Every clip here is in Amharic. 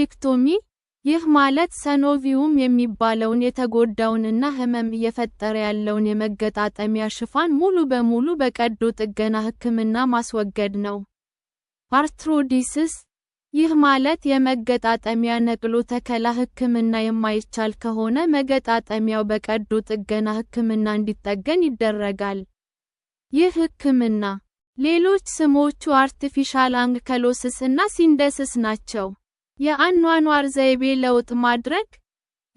አፔንዴክቶሚ ይህ ማለት ሰኖቪየም የሚባለውን የተጎዳውንና ህመም እየፈጠረ ያለውን የመገጣጠሚያ ሽፋን ሙሉ በሙሉ በቀዶ ጥገና ህክምና ማስወገድ ነው። አርትሮዲሲስ ይህ ማለት የመገጣጠሚያ ነቅሎ ተከላ ህክምና የማይቻል ከሆነ መገጣጠሚያው በቀዶ ጥገና ህክምና እንዲጠገን ይደረጋል። ይህ ህክምና ሌሎች ስሞቹ አርቲፊሻል አንከሎሲስ እና ሲንደሲስ ናቸው። የአኗኗር ዘይቤ ለውጥ ማድረግ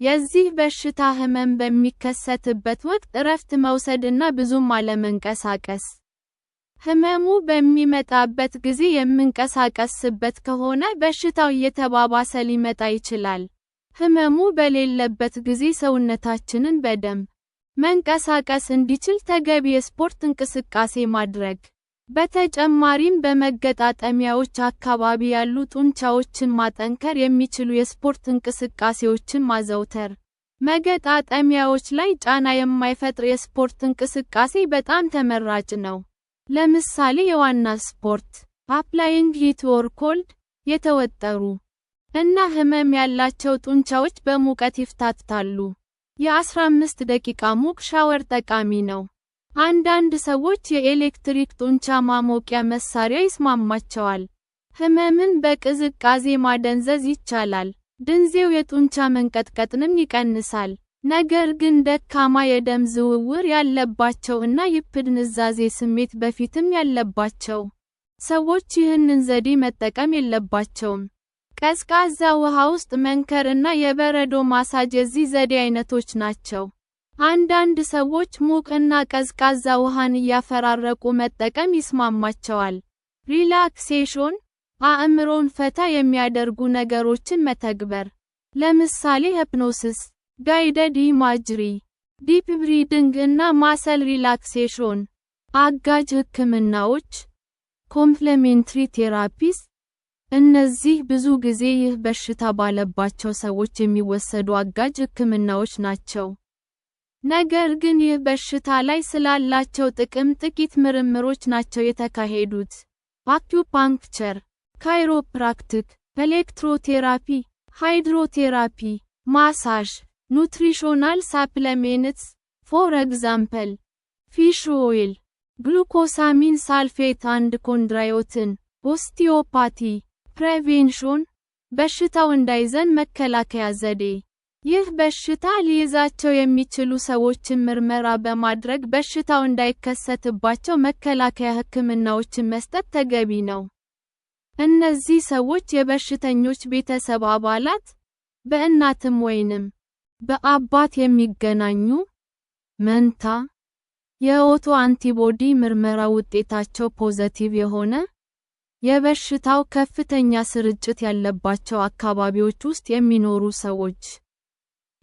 የዚህ በሽታ ህመም በሚከሰትበት ወቅት እረፍት መውሰድ እና ብዙም አለመንቀሳቀስ። ህመሙ በሚመጣበት ጊዜ የምንቀሳቀስበት ከሆነ በሽታው እየተባባሰ ሊመጣ ይችላል። ህመሙ በሌለበት ጊዜ ሰውነታችንን በደንብ መንቀሳቀስ እንዲችል ተገቢ የስፖርት እንቅስቃሴ ማድረግ። በተጨማሪም በመገጣጠሚያዎች አካባቢ ያሉ ጡንቻዎችን ማጠንከር የሚችሉ የስፖርት እንቅስቃሴዎችን ማዘውተር። መገጣጠሚያዎች ላይ ጫና የማይፈጥር የስፖርት እንቅስቃሴ በጣም ተመራጭ ነው። ለምሳሌ የዋና ስፖርት፣ አፕላይንግ ሂት ኦር ኮልድ፣ የተወጠሩ እና ህመም ያላቸው ጡንቻዎች በሙቀት ይፍታታሉ። የ15 ደቂቃ ሙቅ ሻወር ጠቃሚ ነው። አንዳንድ ሰዎች የኤሌክትሪክ ጡንቻ ማሞቂያ መሳሪያ ይስማማቸዋል። ህመምን በቅዝቃዜ ማደንዘዝ ይቻላል። ድንዜው የጡንቻ መንቀጥቀጥንም ይቀንሳል። ነገር ግን ደካማ የደም ዝውውር ያለባቸው እና የፕድንዛዜ ስሜት በፊትም ያለባቸው ሰዎች ይህንን ዘዴ መጠቀም የለባቸውም። ቀዝቃዛ ውሃ ውስጥ መንከር እና የበረዶ ማሳጅ የዚህ ዘዴ አይነቶች ናቸው። አንዳንድ ሰዎች ሙቅ እና ቀዝቃዛ ውሃን እያፈራረቁ መጠቀም ይስማማቸዋል። ሪላክሴሽን አእምሮን ፈታ የሚያደርጉ ነገሮችን መተግበር። ለምሳሌ ሂፕኖሲስ፣ ጋይደድ ኢማጅሪ፣ ዲፕ ብሪዲንግ እና ማሰል ሪላክሴሽን። አጋዥ ህክምናዎች ኮምፕሊሜንተሪ ቴራፒስ እነዚህ ብዙ ጊዜ ይህ በሽታ ባለባቸው ሰዎች የሚወሰዱ አጋዥ ህክምናዎች ናቸው። ነገር ግን ይህ በሽታ ላይ ስላላቸው ጥቅም ጥቂት ምርምሮች ናቸው የተካሄዱት። አኩፓንክቸር፣ ካይሮፕራክቲክ፣ ኤሌክትሮቴራፒ፣ ሃይድሮቴራፒ፣ ማሳጅ፣ ኑትሪሽናል ሳፕሊሜንትስ ፎር ኤግዛምፕል ፊሽ ኦይል፣ ግሉኮሳሚን ሳልፌት አንድ ኮንድራዮትን፣ ኦስቲዮፓቲ፣ ፕሬቬንሽን በሽታው እንዳይዘን መከላከያ ዘዴ። ይህ በሽታ ሊይዛቸው የሚችሉ ሰዎችን ምርመራ በማድረግ በሽታው እንዳይከሰትባቸው መከላከያ ህክምናዎችን መስጠት ተገቢ ነው። እነዚህ ሰዎች የበሽተኞች ቤተሰብ አባላት፣ በእናትም ወይንም በአባት የሚገናኙ መንታ የኦቶ አንቲቦዲ ምርመራ ውጤታቸው ፖዘቲቭ የሆነ የበሽታው ከፍተኛ ስርጭት ያለባቸው አካባቢዎች ውስጥ የሚኖሩ ሰዎች።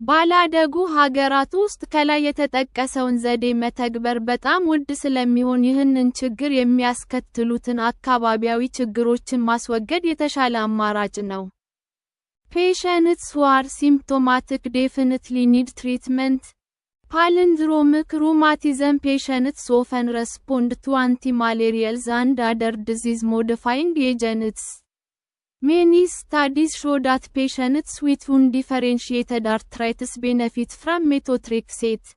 ባላደጉ ሀገራት ውስጥ ከላይ የተጠቀሰውን ዘዴ መተግበር በጣም ውድ ስለሚሆን ይህንን ችግር የሚያስከትሉትን አካባቢያዊ ችግሮችን ማስወገድ የተሻለ አማራጭ ነው። Patients who are symptomatic definitely need treatment. Palindromic rheumatism patients often respond to antimalarials and other disease-modifying agents. Many studies show that patients with undifferentiated arthritis benefit from methotrexate.